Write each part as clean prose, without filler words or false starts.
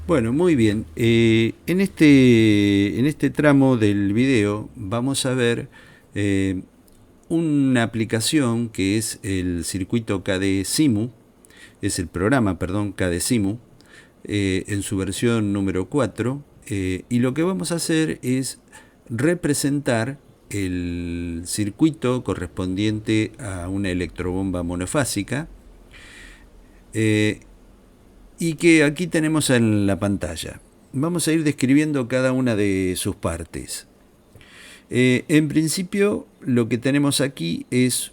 Bueno, muy bien. En este tramo del video vamos a ver eh, una aplicación que es el circuito KDSIMU, es el programa, perdón, KDSIMU, en su versión número 4. Y lo que vamos a hacer es representar el circuito correspondiente a una electrobomba monofásica, eh, y que aquí tenemos en la pantalla. Vamos a ir describiendo cada una de sus partes. En principio, lo que tenemos aquí es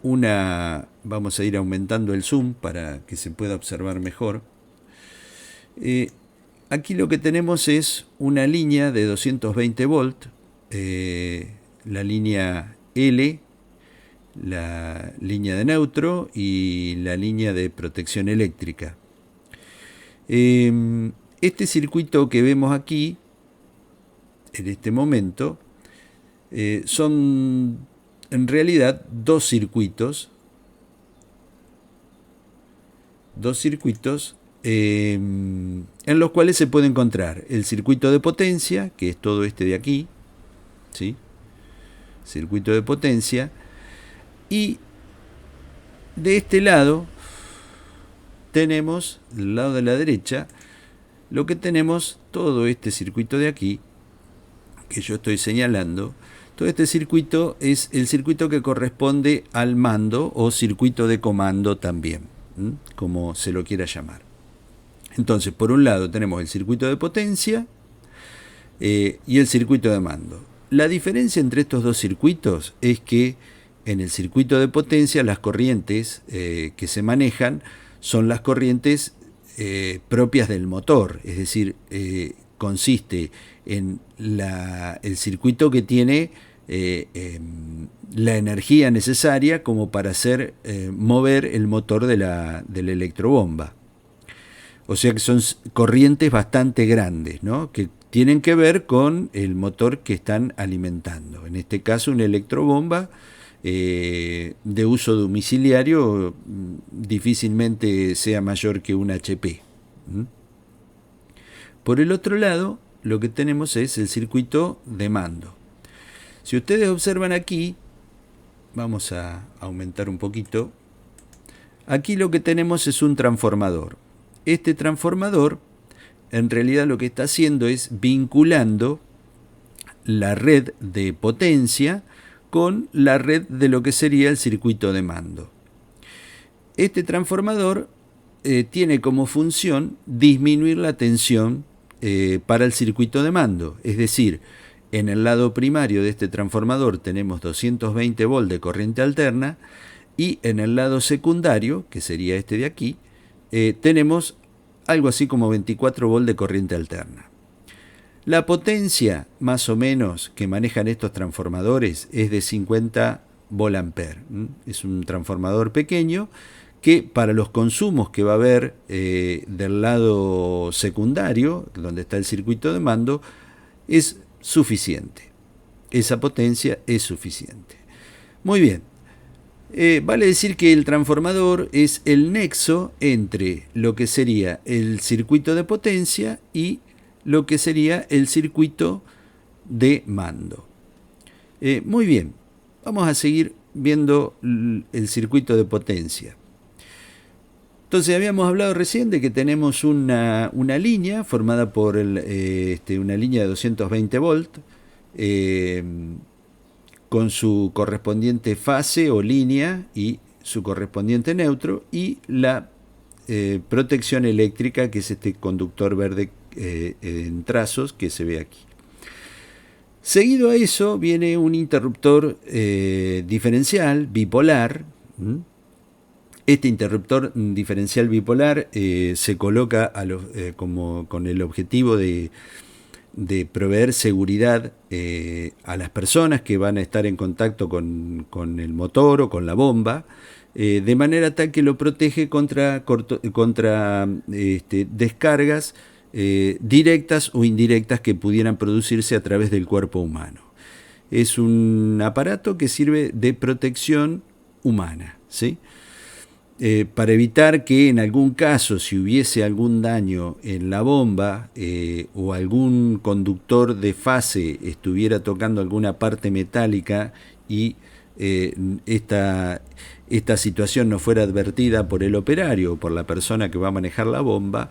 una... Vamos a ir aumentando el zoom para que se pueda observar mejor. Eh, Aquí lo que tenemos es una línea de 220 volt, la línea L, la línea de neutro y la línea de protección eléctrica. Este circuito que vemos aquí, en este momento, son en realidad dos circuitos en los cuales se puede encontrar el circuito de potencia, que es todo este de aquí, ¿sí? Circuito de potencia, y de este lado tenemos, del lado de la derecha, lo que tenemos todo este circuito de aquí, que yo estoy señalando. Todo este circuito es el circuito que corresponde al mando o circuito de comando también, como se lo quiera llamar. Entonces, por un lado tenemos el circuito de potencia y el circuito de mando. La diferencia entre estos dos circuitos es que en el circuito de potencia las corrientes que se manejan son las corrientes propias del motor, es decir, consiste en el circuito que tiene la energía necesaria como para hacer mover el motor de la electrobomba. O sea que son corrientes bastante grandes, ¿no? Que tienen que ver con el motor que están alimentando. En este caso, una electrobomba de uso domiciliario difícilmente sea mayor que un HP. Por el otro lado, lo que tenemos es el circuito de mando. Si ustedes observan aquí, vamos a aumentar un poquito. Aquí lo que tenemos es un transformador. Este transformador, en realidad lo que está haciendo es vinculando la red de potencia con la red de lo que sería el circuito de mando. Este transformador tiene como función disminuir la tensión para el circuito de mando. Es decir, en el lado primario de este transformador tenemos 220 volt de corriente alterna y en el lado secundario, que sería este de aquí, tenemos algo así como 24 volt de corriente alterna. La potencia más o menos que manejan estos transformadores es de 50 volt ampere. Es un transformador pequeño que para los consumos que va a haber del lado secundario, donde está el circuito de mando, es suficiente. Esa potencia es suficiente. Muy bien. Vale decir que el transformador es el nexo entre lo que sería el circuito de potencia y lo que sería el circuito de mando. Muy bien, vamos a seguir viendo el circuito de potencia. Entonces habíamos hablado recién de que tenemos una línea formada por una línea de 220 volt, con su correspondiente fase o línea y su correspondiente neutro, y la protección eléctrica, que es este conductor verde en trazos que se ve aquí. Seguido a eso viene un interruptor diferencial bipolar. Este interruptor diferencial bipolar se coloca con el objetivo de proveer seguridad a las personas que van a estar en contacto con el motor o con la bomba, de manera tal que lo protege contra descargas directas o indirectas que pudieran producirse a través del cuerpo humano. Es un aparato que sirve de protección humana, ¿sí? para evitar que en algún caso, si hubiese algún daño en la bomba o algún conductor de fase estuviera tocando alguna parte metálica y esta situación no fuera advertida por el operario o por la persona que va a manejar la bomba,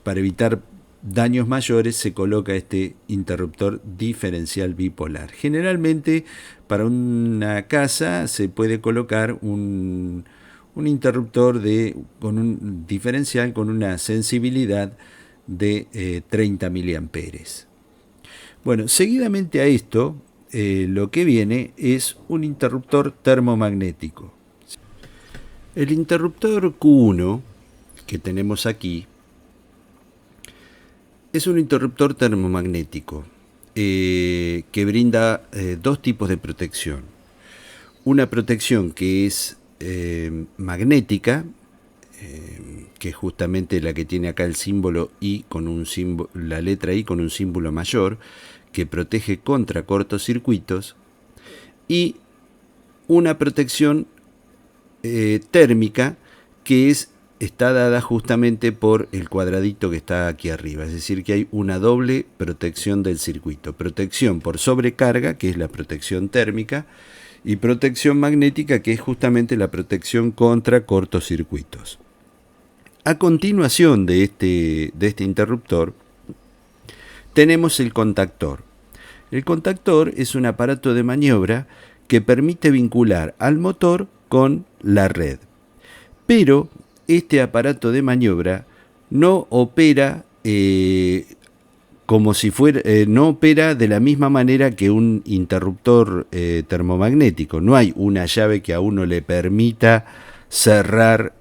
para evitar daños mayores se coloca este interruptor diferencial bipolar. Generalmente para una casa se puede colocar un interruptor con un diferencial con una sensibilidad de 30 miliamperes. Bueno, seguidamente a esto lo que viene es un interruptor termomagnético. El interruptor Q1 que tenemos aquí es un interruptor termomagnético que brinda dos tipos de protección. Una protección que es magnética, que es justamente la que tiene acá el símbolo I con un símbolo, la letra I con un símbolo mayor, que protege contra cortocircuitos, y una protección térmica que está dada justamente por el cuadradito que está aquí arriba, es decir que hay una doble protección del circuito, protección por sobrecarga, que es la protección térmica, y protección magnética, que es justamente la protección contra cortocircuitos. A continuación de este interruptor tenemos el contactor. El contactor es un aparato de maniobra que permite vincular al motor con la red, pero este aparato de maniobra no opera como si fuera, no opera de la misma manera que un interruptor termomagnético. No hay una llave que a uno le permita cerrar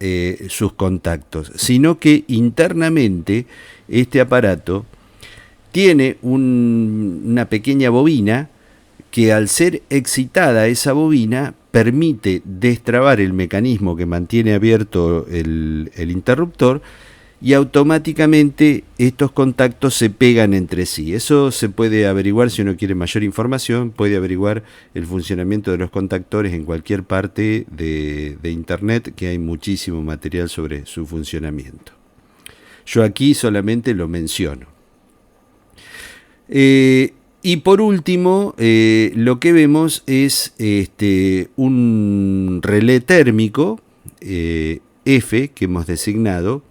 sus contactos, sino que internamente este aparato tiene una pequeña bobina que, al ser excitada esa bobina, permite destrabar el mecanismo que mantiene abierto el interruptor, y automáticamente estos contactos se pegan entre sí. Eso se puede averiguar si uno quiere mayor información, puede averiguar el funcionamiento de los contactores en cualquier parte de internet, que hay muchísimo material sobre su funcionamiento. Yo aquí solamente lo menciono. Y por último, lo que vemos es un relé térmico F que hemos designado,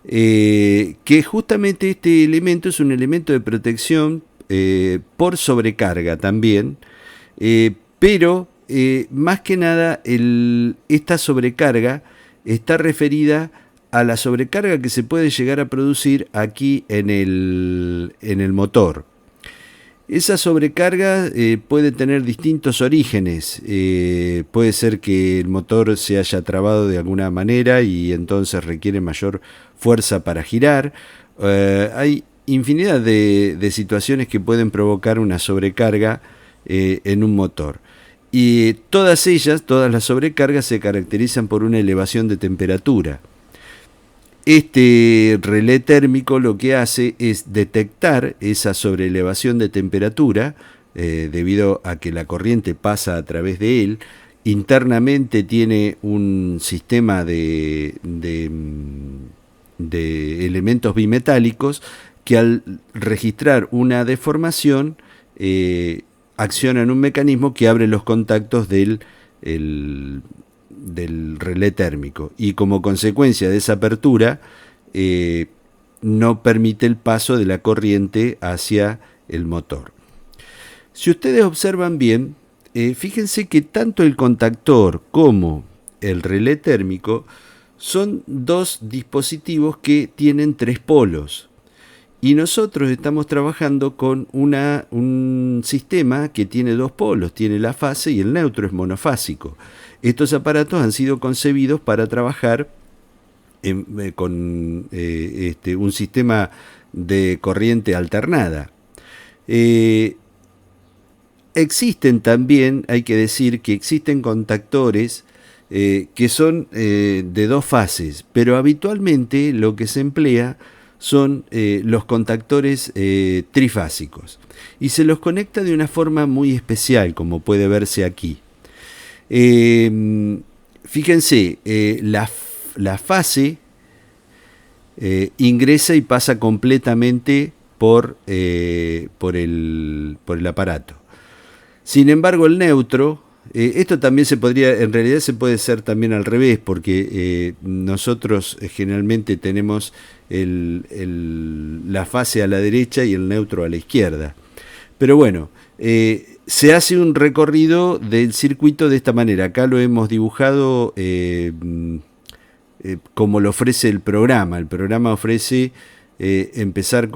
que justamente este elemento es un elemento de protección por sobrecarga también, pero más que nada esta sobrecarga está referida a la sobrecarga que se puede llegar a producir aquí en el motor. Esa sobrecarga puede tener distintos orígenes. Puede ser que el motor se haya trabado de alguna manera y entonces requiere mayor fuerza para girar. Hay infinidad de situaciones que pueden provocar una sobrecarga en un motor. Y todas las sobrecargas se caracterizan por una elevación de temperatura. Este relé térmico lo que hace es detectar esa sobreelevación de temperatura debido a que la corriente pasa a través de él. Internamente tiene un sistema de elementos bimetálicos que, al registrar una deformación, accionan un mecanismo que abre los contactos del relé térmico, y como consecuencia de esa apertura no permite el paso de la corriente hacia el motor. Si ustedes observan bien, fíjense que tanto el contactor como el relé térmico son dos dispositivos que tienen tres polos. Y nosotros estamos trabajando con un sistema que tiene dos polos, tiene la fase y el neutro, es monofásico. Estos aparatos han sido concebidos para trabajar con un sistema de corriente alternada. Existen también, hay que decir que existen contactores que son de dos fases, pero habitualmente lo que se emplea son los contactores trifásicos, y se los conecta de una forma muy especial, como puede verse aquí. fíjense, la fase ingresa y pasa completamente por el aparato. Sin embargo, el neutro, esto también se podría, en realidad se puede hacer también al revés, porque nosotros generalmente tenemos la fase a la derecha y el neutro a la izquierda. Pero bueno, se hace un recorrido del circuito de esta manera. Acá lo hemos dibujado como lo ofrece el programa. El programa ofrece empezar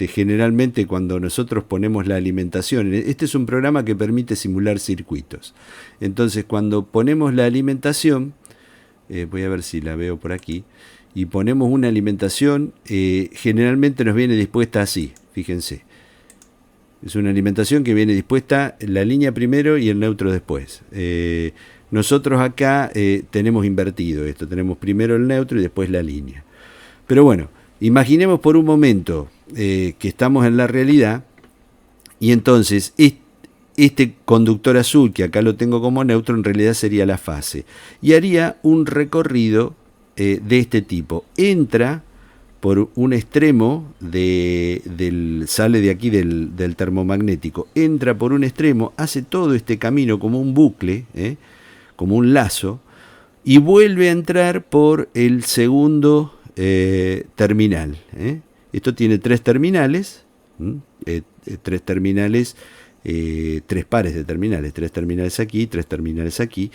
generalmente cuando nosotros ponemos la alimentación. Este es un programa que permite simular circuitos. Entonces, cuando ponemos la alimentación, voy a ver si la veo por aquí, y ponemos una alimentación, generalmente nos viene dispuesta así, fíjense. Es una alimentación que viene dispuesta la línea primero y el neutro después. Nosotros acá tenemos invertido esto, tenemos primero el neutro y después la línea. Pero bueno, imaginemos por un momento que estamos en la realidad y entonces este conductor azul, que acá lo tengo como neutro, en realidad sería la fase. Y haría un recorrido de este tipo. Entra por un extremo sale de aquí del termomagnético, entra por un extremo, hace todo este camino como un bucle, como un lazo, y vuelve a entrar por el segundo terminal. Esto tiene tres terminales, tres pares de terminales, tres terminales aquí, tres terminales aquí,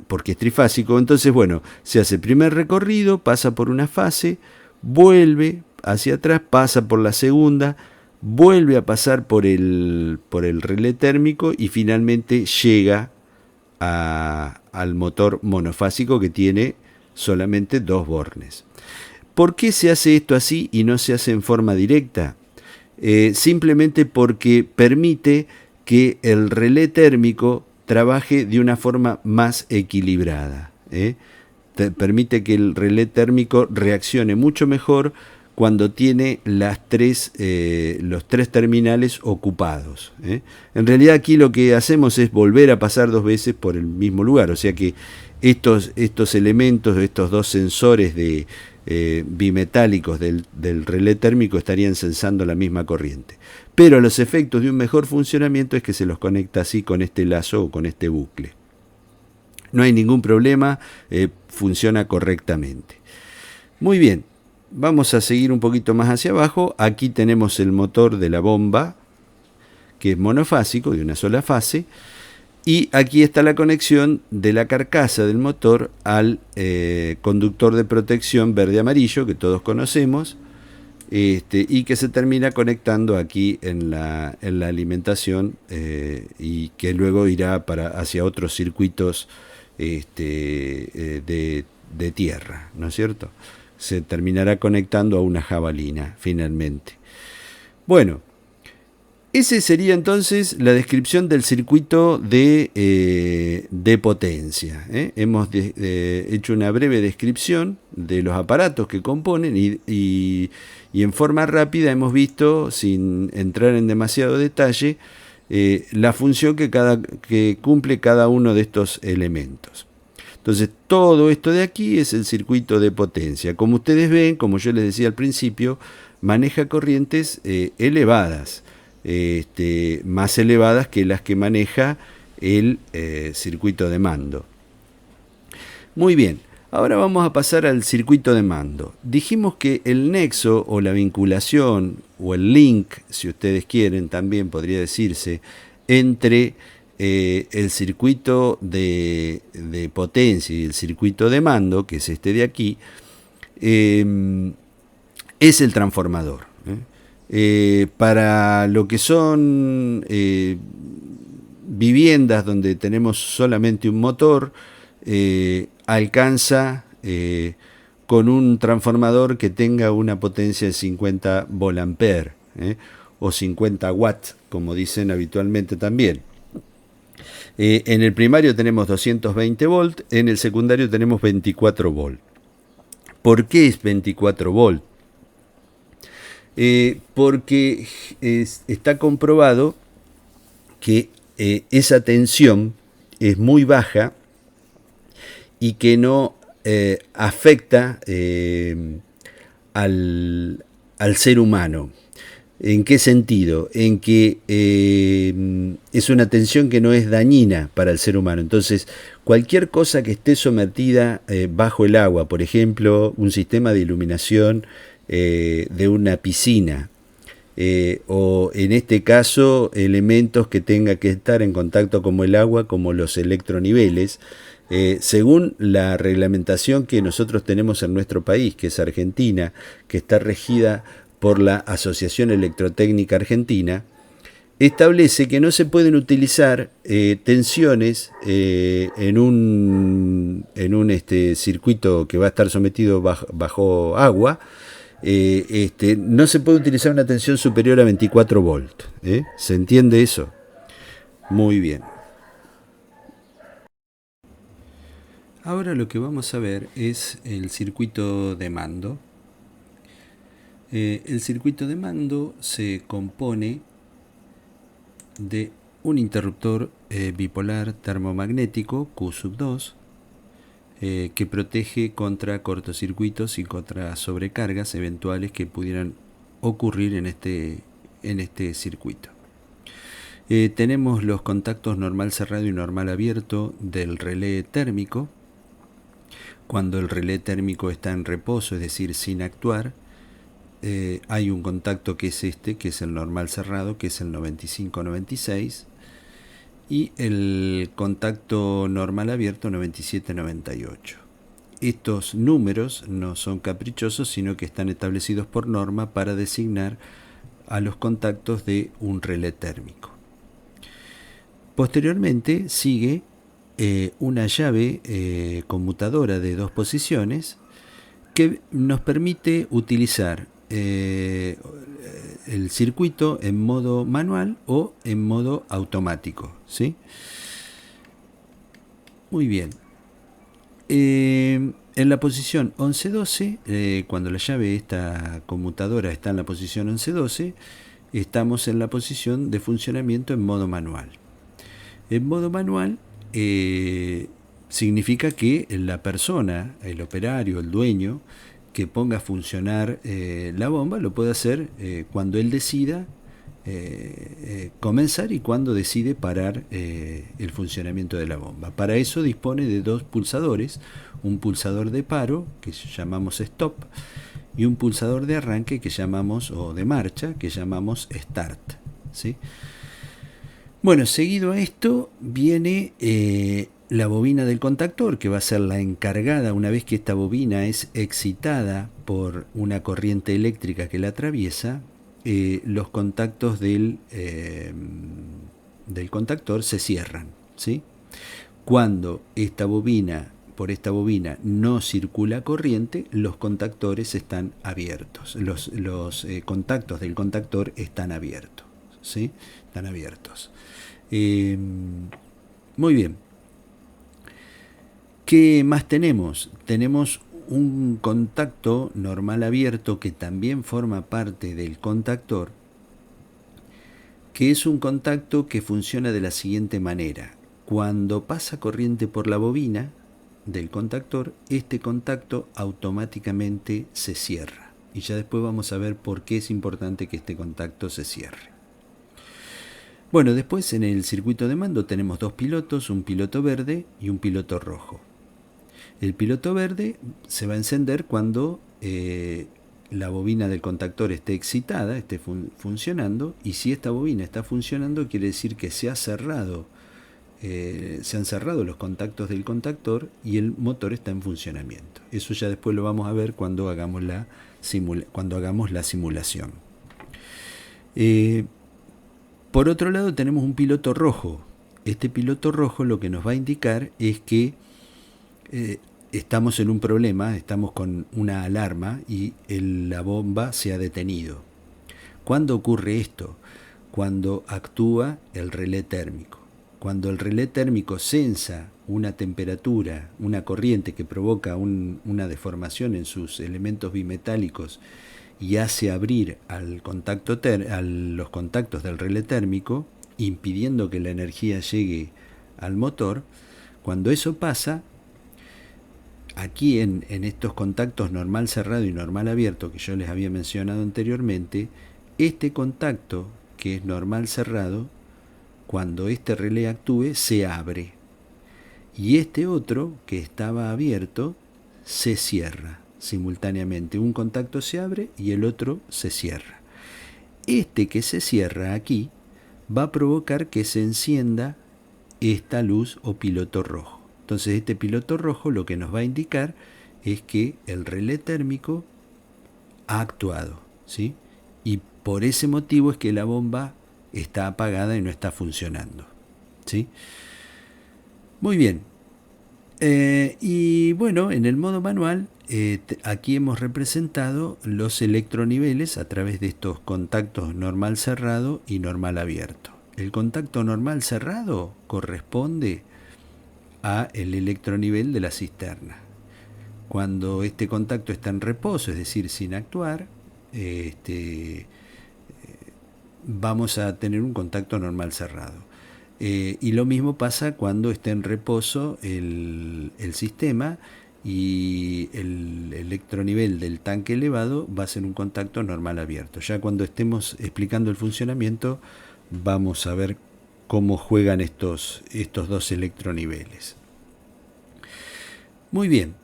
porque es trifásico. Entonces, bueno, se hace el primer recorrido, pasa por una fase, vuelve hacia atrás, pasa por la segunda, vuelve a pasar por el relé térmico y finalmente llega al motor monofásico, que tiene solamente dos bornes. ¿Por qué se hace esto así y no se hace en forma directa? Simplemente porque permite que el relé térmico trabaje de una forma más equilibrada. Permite que el relé térmico reaccione mucho mejor cuando tiene los tres terminales ocupados. En realidad aquí lo que hacemos es volver a pasar dos veces por el mismo lugar, o sea que estos elementos, estos dos sensores bimetálicos del relé térmico estarían sensando la misma corriente. Pero los efectos de un mejor funcionamiento es que se los conecta así con este lazo o con este bucle. No hay ningún problema, funciona correctamente. Muy bien, vamos a seguir un poquito más hacia abajo. Aquí tenemos el motor de la bomba, que es monofásico, de una sola fase. Y aquí está la conexión de la carcasa del motor al conductor de protección verde-amarillo, que todos conocemos, y que se termina conectando aquí en la alimentación, y que luego irá hacia otros circuitos de tierra, ¿no es cierto? Se terminará conectando a una jabalina finalmente. Bueno, ese sería entonces la descripción del circuito de potencia. Hemos hecho una breve descripción de los aparatos que componen y en forma rápida hemos visto, sin entrar en demasiado detalle, la función que cumple cada uno de estos elementos. Entonces, todo esto de aquí es el circuito de potencia. Como ustedes ven, como yo les decía al principio, maneja corrientes elevadas. Más elevadas que las que maneja el circuito de mando. Muy bien, ahora vamos a pasar al circuito de mando. Dijimos que el nexo o la vinculación o el link, si ustedes quieren, también podría decirse, entre el circuito de potencia y el circuito de mando, que es este de aquí, es el transformador. Para lo que son viviendas donde tenemos solamente un motor, alcanza con un transformador que tenga una potencia de 50 volt-ampere o 50 watts, como dicen habitualmente también. En el primario tenemos 220 volt, en el secundario tenemos 24 volt. ¿Por qué es 24 volt? Porque está comprobado que esa tensión es muy baja y que no afecta al ser humano. ¿En qué sentido? En que es una tensión que no es dañina para el ser humano. Entonces, cualquier cosa que esté sometida bajo el agua, por ejemplo, un sistema de iluminación de una piscina, o en este caso elementos que tenga que estar en contacto con el agua, como los electroniveles, según la reglamentación que nosotros tenemos en nuestro país, que es Argentina, que está regida por la Asociación Electrotécnica Argentina, establece que no se pueden utilizar tensiones en un circuito que va a estar sometido bajo agua. No se puede utilizar una tensión superior a 24 volts. ¿Se entiende eso? Muy bien. Ahora lo que vamos a ver es el circuito de mando. El circuito de mando se compone de un interruptor bipolar termomagnético Q2 que protege contra cortocircuitos y contra sobrecargas eventuales que pudieran ocurrir en este circuito. Tenemos los contactos normal cerrado y normal abierto del relé térmico. Cuando el relé térmico está en reposo, es decir, sin actuar, hay un contacto que es que es el normal cerrado, que es el 95-96, y el contacto normal abierto 97-98. Estos números no son caprichosos, sino que están establecidos por norma para designar a los contactos de un relé térmico. Posteriormente sigue una llave conmutadora de 2 posiciones que nos permite utilizar el circuito en modo manual o en modo automático, ¿sí? Muy bien. En la posición 11-12, cuando la llave esta conmutadora está en la posición 11-12, estamos en la posición de funcionamiento en modo manual. En modo manual significa que la persona, el operario, el dueño, que ponga a funcionar la bomba, lo puede hacer cuando él decida comenzar y cuando decide parar el funcionamiento de la bomba. Para eso dispone de 2 pulsadores, un pulsador de paro, que llamamos stop, y un pulsador de arranque que llamamos, o de marcha, que llamamos start, ¿sí? Bueno, seguido a esto viene la bobina del contactor, que va a ser la encargada, una vez que esta bobina es excitada por una corriente eléctrica que la atraviesa, los contactos del contactor se cierran, ¿sí? Cuando por esta bobina no circula corriente, los contactores están abiertos, los contactos del contactor están abiertos, ¿sí? Están abiertos. Muy bien. ¿Qué más tenemos? Tenemos un contacto normal abierto que también forma parte del contactor, que es un contacto que funciona de la siguiente manera. Cuando pasa corriente por la bobina del contactor, este contacto automáticamente se cierra. Y ya después vamos a ver por qué es importante que este contacto se cierre. Bueno, después en el circuito de mando tenemos 2 pilotos, un piloto verde y un piloto rojo. El piloto verde se va a encender cuando la bobina del contactor esté excitada, esté funcionando, y si esta bobina está funcionando quiere decir que se han cerrado los contactos del contactor y el motor está en funcionamiento. Eso ya después lo vamos a ver cuando hagamos la simulación. Por otro lado tenemos un piloto rojo. Este piloto rojo lo que nos va a indicar es que estamos en un problema, estamos con una alarma y la bomba se ha detenido. ¿Cuándo ocurre esto? Cuando actúa el relé térmico. Cuando el relé térmico sensa una temperatura, una corriente que provoca una deformación en sus elementos bimetálicos y hace abrir a los contactos del relé térmico, impidiendo que la energía llegue al motor. Cuando eso pasa, aquí en estos contactos normal cerrado y normal abierto que yo les había mencionado anteriormente, este contacto que es normal cerrado, cuando este relé actúe, se abre. Y este otro, que estaba abierto, se cierra simultáneamente. Un contacto se abre y el otro se cierra. Este que se cierra aquí va a provocar que se encienda esta luz o piloto rojo. Entonces este piloto rojo lo que nos va a indicar es que el relé térmico ha actuado, ¿sí? Y por ese motivo es que la bomba está apagada y no está funcionando, ¿sí? Muy bien. Y bueno, en el modo manual, aquí hemos representado los electroniveles a través de estos contactos normal cerrado y normal abierto. El contacto normal cerrado corresponde a el electronivel de la cisterna. Cuando este contacto está en reposo, es decir, sin actuar, vamos a tener un contacto normal cerrado. Y lo mismo pasa cuando está en reposo el sistema y el electronivel del tanque elevado va a ser un contacto normal abierto. Ya cuando estemos explicando el funcionamiento vamos a ver cómo juegan estos dos electroniveles. Muy bien,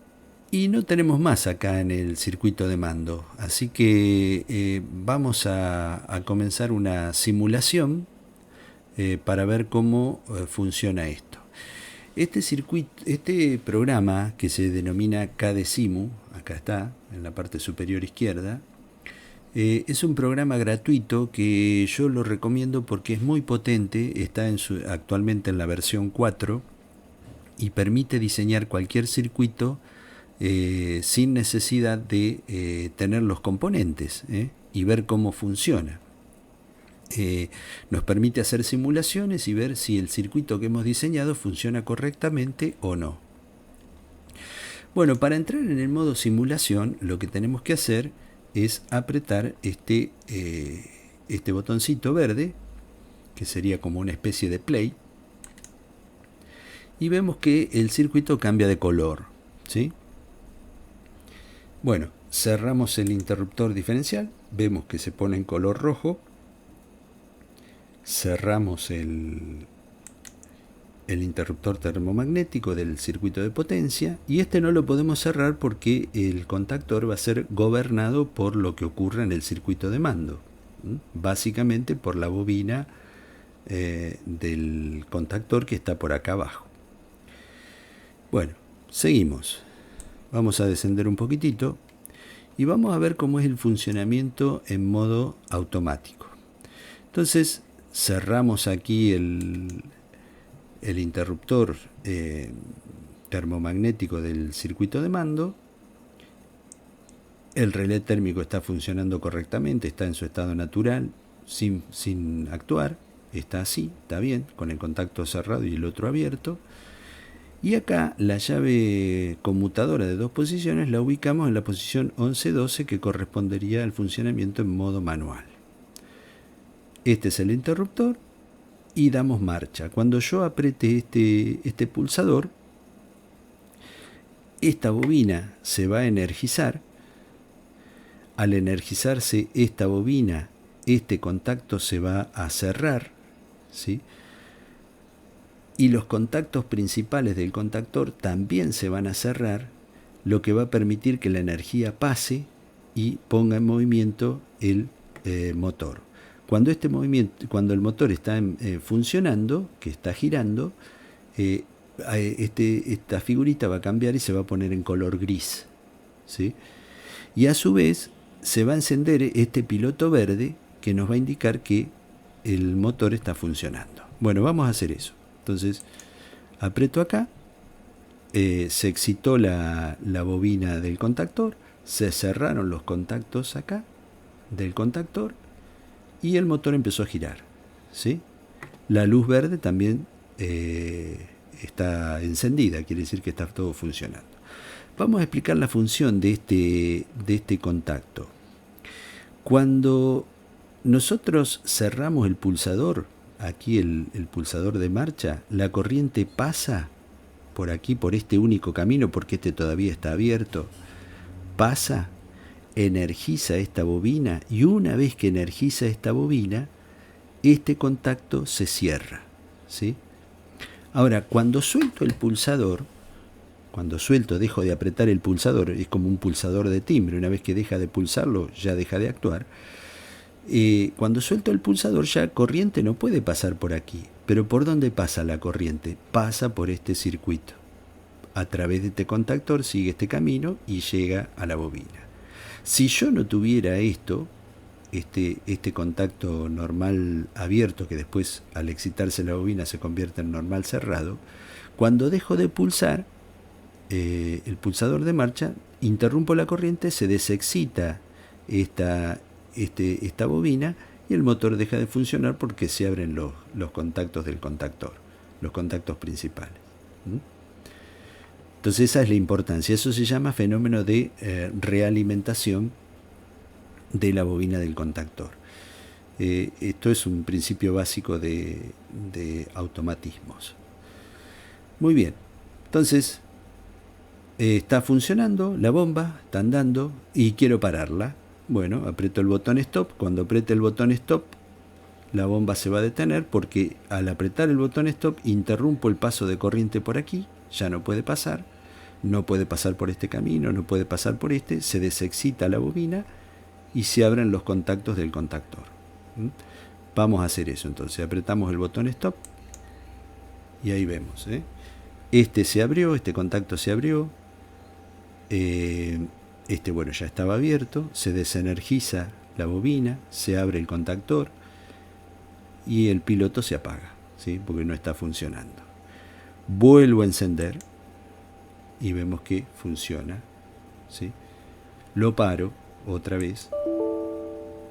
y no tenemos más acá en el circuito de mando, así que vamos a comenzar una simulación para ver cómo funciona esto. Este programa que se denomina KDesimu, acá está, en la parte superior izquierda, es un programa gratuito que yo lo recomiendo porque es muy potente, está actualmente en la versión 4 y permite diseñar cualquier circuito sin necesidad de tener los componentes y ver cómo funciona. Nos permite hacer simulaciones y ver si el circuito que hemos diseñado funciona correctamente o no. Bueno, para entrar en el modo simulación, lo que tenemos que hacer es apretar este botoncito verde, que sería como una especie de play, y vemos que el circuito cambia de color, ¿sí? Bueno, cerramos el interruptor diferencial, vemos que se pone en color rojo. Cerramos el interruptor termomagnético del circuito de potencia y este no lo podemos cerrar porque el contactor va a ser gobernado por lo que ocurre en el circuito de mando, básicamente por la bobina del contactor que está por acá abajo. Bueno, seguimos. Vamos a descender un poquitito y vamos a ver cómo es el funcionamiento en modo automático. Entonces, cerramos aquí el interruptor termomagnético del circuito de mando. El relé térmico está funcionando correctamente, está en su estado natural, sin actuar. Está así, está bien, con el contacto cerrado y el otro abierto. Y acá la llave conmutadora de 2 posiciones la ubicamos en la posición 11-12 que correspondería al funcionamiento en modo manual. Este es el interruptor y damos marcha. Cuando yo apriete este pulsador, esta bobina se va a energizar. Al energizarse esta bobina, este contacto se va a cerrar, ¿sí? Y los contactos principales del contactor también se van a cerrar, lo que va a permitir que la energía pase y ponga en movimiento el motor. Cuando el motor está funcionando, que está girando, esta figurita va a cambiar y se va a poner en color gris, ¿sí? Y a su vez se va a encender este piloto verde que nos va a indicar que el motor está funcionando. Bueno, vamos a hacer eso. Entonces, aprieto acá, se excitó la bobina del contactor, se cerraron los contactos acá del contactor y el motor empezó a girar, ¿sí? La luz verde también está encendida, quiere decir que está todo funcionando. Vamos a explicar la función de este contacto. Cuando nosotros cerramos el pulsador aquí el pulsador de marcha, la corriente pasa por aquí, por este único camino, porque este todavía está abierto, pasa, energiza esta bobina, y una vez que energiza esta bobina, este contacto se cierra, ¿sí? Ahora, cuando suelto el pulsador, dejo de apretar el pulsador, es como un pulsador de timbre, una vez que deja de pulsarlo, ya deja de actuar. Cuando suelto el pulsador, ya corriente no puede pasar por aquí. Pero ¿por dónde pasa la corriente? Pasa por este circuito. A través de este contactor sigue este camino y llega a la bobina. Si yo no tuviera esto, este contacto normal abierto, que después al excitarse la bobina se convierte en normal cerrado, cuando dejo de pulsar el pulsador de marcha, interrumpo la corriente, se desexcita esta bobina y el motor deja de funcionar porque se abren los contactos del contactor, los contactos principales. Entonces esa es la importancia. Eso se llama fenómeno de realimentación de la bobina del contactor. Esto es un principio básico de automatismos. Muy bien, entonces está funcionando la bomba, está andando y quiero pararla. Bueno, aprieto el botón stop. Cuando apriete el botón stop, la bomba se va a detener porque al apretar el botón stop interrumpo el paso de corriente por aquí, ya no puede pasar por este camino, no puede pasar por este, se desexcita la bobina y se abren los contactos del contactor. Vamos a hacer eso entonces, apretamos el botón stop y ahí vemos, este se abrió, este contacto se abrió, bueno, ya estaba abierto, se desenergiza la bobina, se abre el contactor y el piloto se apaga, ¿sí? Porque no está funcionando. Vuelvo a encender y vemos que funciona, ¿sí? Lo paro otra vez,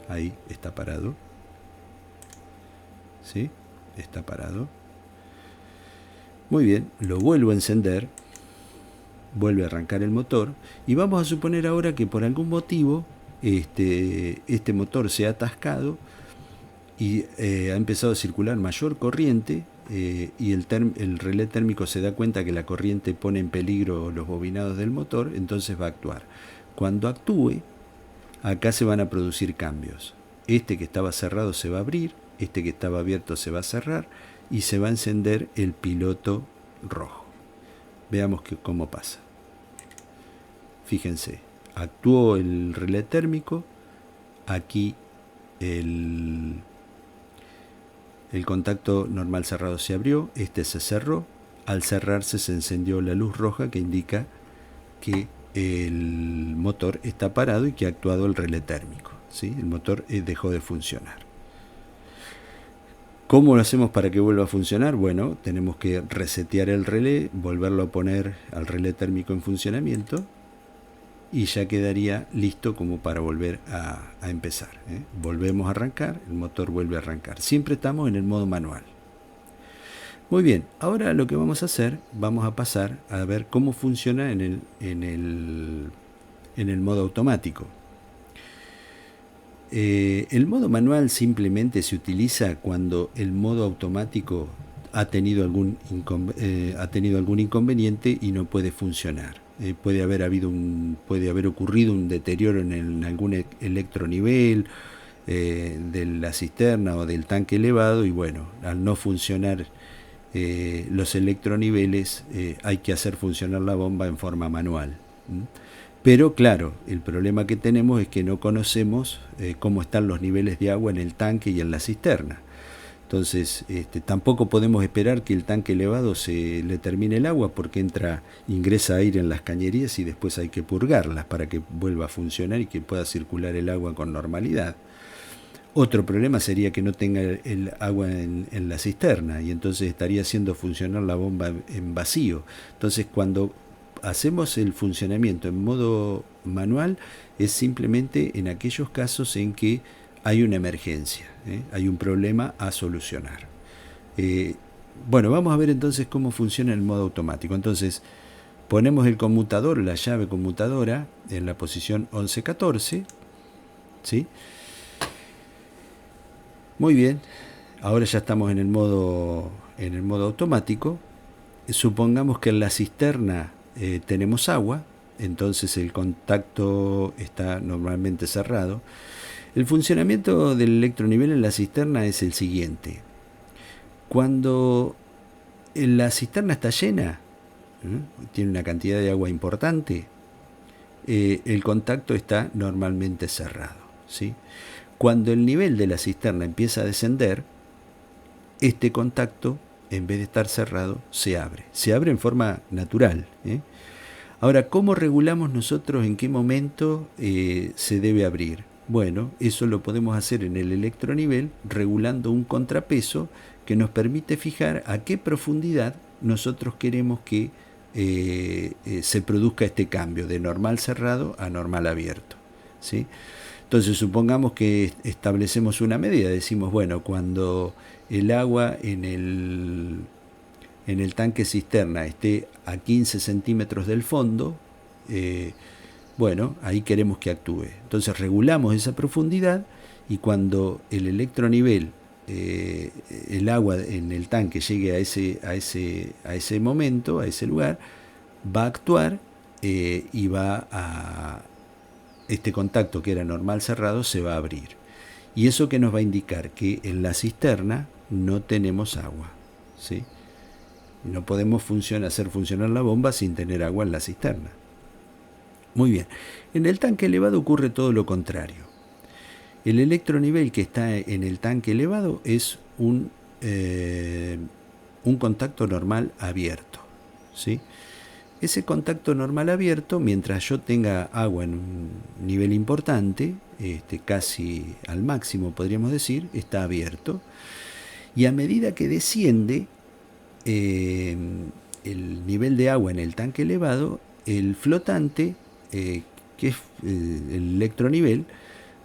ahí está parado, ¿sí? Está parado. Muy bien, lo vuelvo a encender, vuelve a arrancar el motor y vamos a suponer ahora que por algún motivo este motor se ha atascado y ha empezado a circular mayor corriente y el relé térmico se da cuenta que la corriente pone en peligro los bobinados del motor, entonces va a actuar. Cuando actúe, acá se van a producir cambios. Este que estaba cerrado se va a abrir, este que estaba abierto se va a cerrar y se va a encender el piloto rojo. Veamos cómo pasa. Fíjense, actuó el relé térmico, aquí el contacto normal cerrado se abrió, este se cerró, al cerrarse se encendió la luz roja que indica que el motor está parado y que ha actuado el relé térmico, ¿sí? El motor dejó de funcionar. ¿Cómo lo hacemos para que vuelva a funcionar? Bueno, tenemos que resetear el relé, volverlo a poner al relé térmico en funcionamiento y ya quedaría listo como para volver a empezar. Volvemos a arrancar, el motor vuelve a arrancar. Siempre estamos en el modo manual. Muy bien, ahora lo que vamos a hacer, vamos a pasar a ver cómo funciona en el modo automático. El modo manual simplemente se utiliza cuando el modo automático ha tenido algún inconveniente y no puede funcionar. Puede haber ocurrido un deterioro en algún electronivel de la cisterna o del tanque elevado y bueno, al no funcionar los electroniveles hay que hacer funcionar la bomba en forma manual. Pero claro, el problema que tenemos es que no conocemos cómo están los niveles de agua en el tanque y en la cisterna. Entonces, tampoco podemos esperar que el tanque elevado se le termine el agua porque ingresa aire en las cañerías y después hay que purgarlas para que vuelva a funcionar y que pueda circular el agua con normalidad. Otro problema sería que no tenga el agua en la cisterna y entonces estaría haciendo funcionar la bomba en vacío. Entonces, cuando hacemos el funcionamiento en modo manual es simplemente en aquellos casos en que hay una emergencia, hay un problema a solucionar. Bueno, vamos a ver entonces cómo funciona el modo automático. Entonces ponemos el conmutador, la llave conmutadora en la posición 11-14, ¿sí? Muy bien, Ahora ya estamos en el modo automático. Supongamos que en la cisterna tenemos agua, entonces el contacto está normalmente cerrado. El funcionamiento del electronivel en la cisterna es el siguiente. Cuando la cisterna está llena, tiene una cantidad de agua importante, el contacto está normalmente cerrado, ¿sí? Cuando el nivel de la cisterna empieza a descender, este contacto, en vez de estar cerrado, se abre. Se abre en forma natural, ¿eh? Ahora, ¿cómo regulamos nosotros en qué momento se debe abrir? Bueno, eso lo podemos hacer en el electronivel regulando un contrapeso que nos permite fijar a qué profundidad nosotros queremos que se produzca este cambio de normal cerrado a normal abierto, ¿sí? Entonces supongamos que establecemos una medida, decimos, bueno, cuando el agua en el tanque cisterna esté a 15 centímetros del fondo, bueno, ahí queremos que actúe. Entonces regulamos esa profundidad y cuando el electronivel, el agua en el tanque llegue a ese momento, a ese lugar, va a actuar y va a... Este contacto que era normal cerrado se va a abrir. Y eso que nos va a indicar que en la cisterna no tenemos agua, ¿sí? No podemos hacer funcionar la bomba sin tener agua en la cisterna. Muy bien. En el tanque elevado ocurre todo lo contrario. El electronivel que está en el tanque elevado es un contacto normal abierto, ¿sí? Ese contacto normal abierto, mientras yo tenga agua en un nivel importante, casi al máximo podríamos decir, está abierto. Y a medida que desciende el nivel de agua en el tanque elevado, el flotante, que es el electronivel,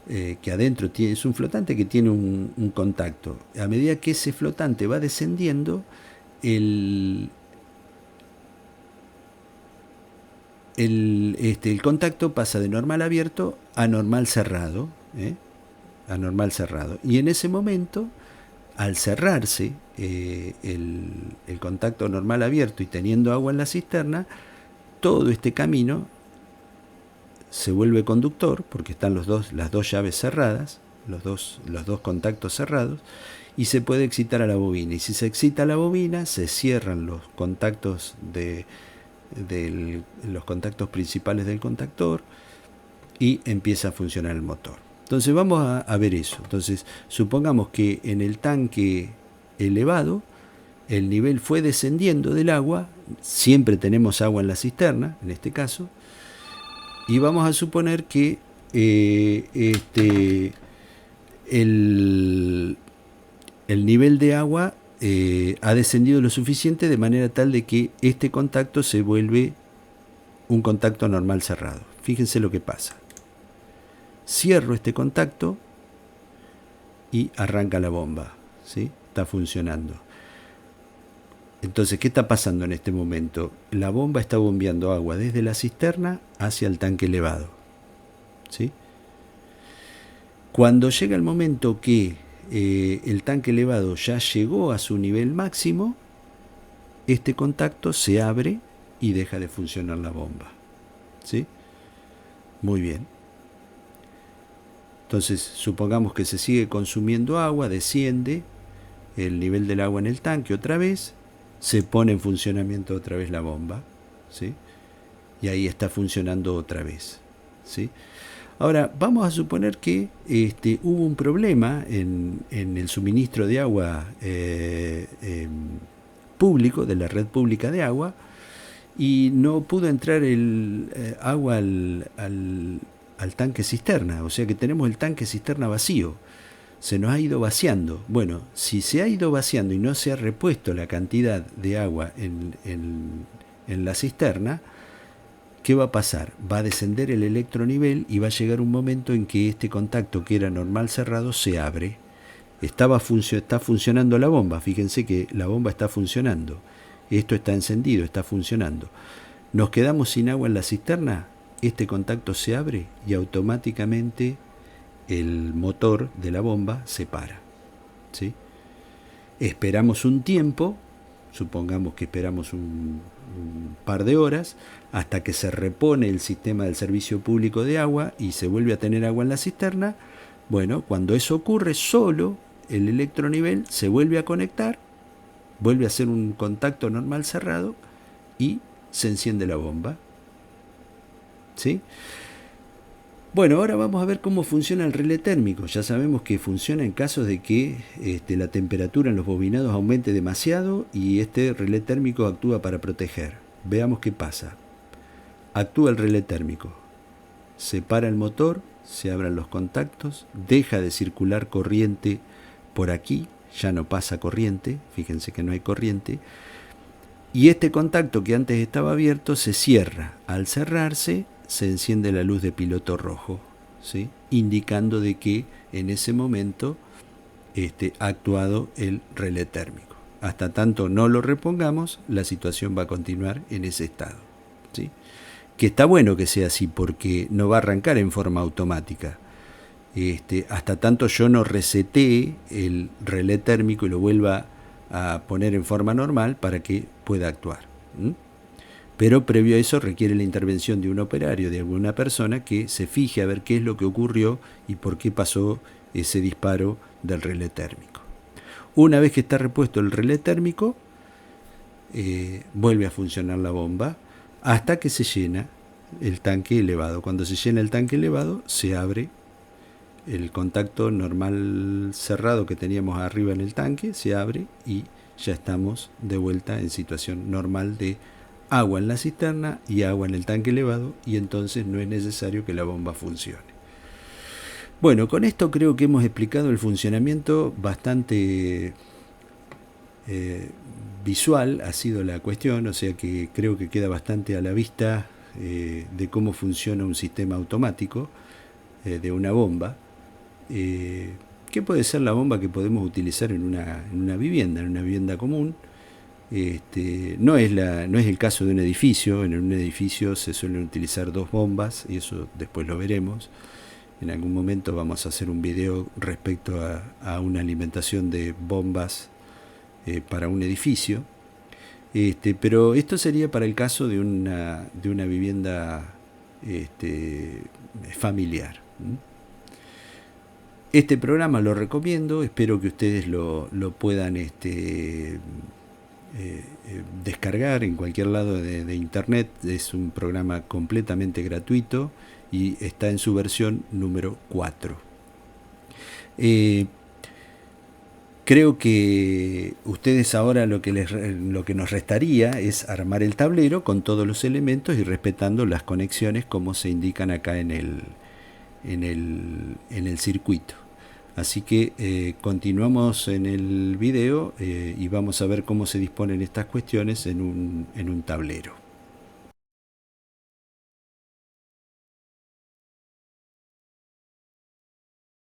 que adentro es un flotante que tiene un contacto. A medida que ese flotante va descendiendo, el contacto pasa de normal abierto a normal cerrado, a normal cerrado. Y en ese momento, al cerrarse el contacto normal abierto y teniendo agua en la cisterna, todo este camino se vuelve conductor, porque están las dos llaves cerradas, los dos contactos cerrados, y se puede excitar a la bobina. Y si se excita la bobina, se cierran los contactos los contactos principales del contactor y empieza a funcionar el motor. Entonces vamos a ver eso. Entonces supongamos que en el tanque elevado el nivel fue descendiendo del agua, siempre tenemos agua en la cisterna, en este caso, y vamos a suponer que el nivel de agua ha descendido lo suficiente de manera tal de que este contacto se vuelve un contacto normal cerrado. Fíjense lo que pasa. Cierro este contacto y arranca la bomba, ¿sí? Está funcionando. Entonces, ¿qué está pasando en este momento? La bomba está bombeando agua desde la cisterna hacia el tanque elevado, ¿sí? Cuando llega el momento que el tanque elevado ya llegó a su nivel máximo, este contacto se abre y deja de funcionar la bomba, ¿sí? Muy bien. Entonces, supongamos que se sigue consumiendo agua, desciende el nivel del agua en el tanque otra vez, se pone en funcionamiento otra vez la bomba, ¿sí? Y ahí está funcionando otra vez, ¿sí? Ahora, vamos a suponer que hubo un problema en el suministro de agua público, de la red pública de agua, y no pudo entrar el agua al tanque cisterna, o sea que tenemos el tanque cisterna vacío, se nos ha ido vaciando. Bueno, si se ha ido vaciando y no se ha repuesto la cantidad de agua en la cisterna, ¿qué va a pasar? Va a descender el electronivel y va a llegar un momento en que este contacto que era normal cerrado se abre. Está funcionando la bomba, fíjense que la bomba está funcionando. Esto está encendido, está funcionando. Nos quedamos sin agua en la cisterna, este contacto se abre y automáticamente el motor de la bomba se para, ¿sí? esperamos un tiempo, supongamos que esperamos un par de horas, hasta que se repone el sistema del servicio público de agua y se vuelve a tener agua en la cisterna. Bueno, cuando eso ocurre, solo el electronivel se vuelve a conectar, vuelve a hacer un contacto normal cerrado y se enciende la bomba. ¿Sí? Bueno, ahora vamos a ver cómo funciona el relé térmico. Ya sabemos que funciona en caso de que la temperatura en los bobinados aumente demasiado y este relé térmico actúa para proteger. Veamos qué pasa. Actúa el relé térmico. Se para el motor, se abren los contactos, deja de circular corriente por aquí, ya no pasa corriente, fíjense que no hay corriente, y este contacto que antes estaba abierto se cierra. Al cerrarse se enciende la luz de piloto rojo, ¿sí? Indicando de que en ese momento ha actuado el relé térmico. Hasta tanto no lo repongamos, la situación va a continuar en ese estado, ¿sí? Que está bueno que sea así porque no va a arrancar en forma automática. Hasta tanto yo no resetee el relé térmico y lo vuelva a poner en forma normal para que pueda actuar. Pero previo a eso requiere la intervención de un operario, de alguna persona que se fije a ver qué es lo que ocurrió y por qué pasó ese disparo del relé térmico. Una vez que está repuesto el relé térmico, vuelve a funcionar la bomba hasta que se llena el tanque elevado. Cuando se llena el tanque elevado, se abre el contacto normal cerrado que teníamos arriba en el tanque, se abre y ya estamos de vuelta en situación normal de agua en la cisterna y agua en el tanque elevado, y entonces no es necesario que la bomba funcione. Bueno, con esto creo que hemos explicado el funcionamiento bastante visual, ha sido la cuestión, o sea que creo que queda bastante a la vista de cómo funciona un sistema automático de una bomba. ¿Qué puede ser la bomba que podemos utilizar en una vivienda común? No es el caso de un edificio. En un edificio se suelen utilizar dos bombas y eso después lo veremos. En algún momento vamos a hacer un video respecto a una alimentación de bombas para un edificio. Pero esto sería para el caso de una vivienda familiar. Este programa lo recomiendo, espero que ustedes lo puedan descargar en cualquier lado de internet. Es un programa completamente gratuito y está en su versión número 4. Creo que ustedes ahora lo que nos restaría es armar el tablero con todos los elementos y respetando las conexiones como se indican acá en el circuito. Así que continuamos en el video y vamos a ver cómo se disponen estas cuestiones en un tablero.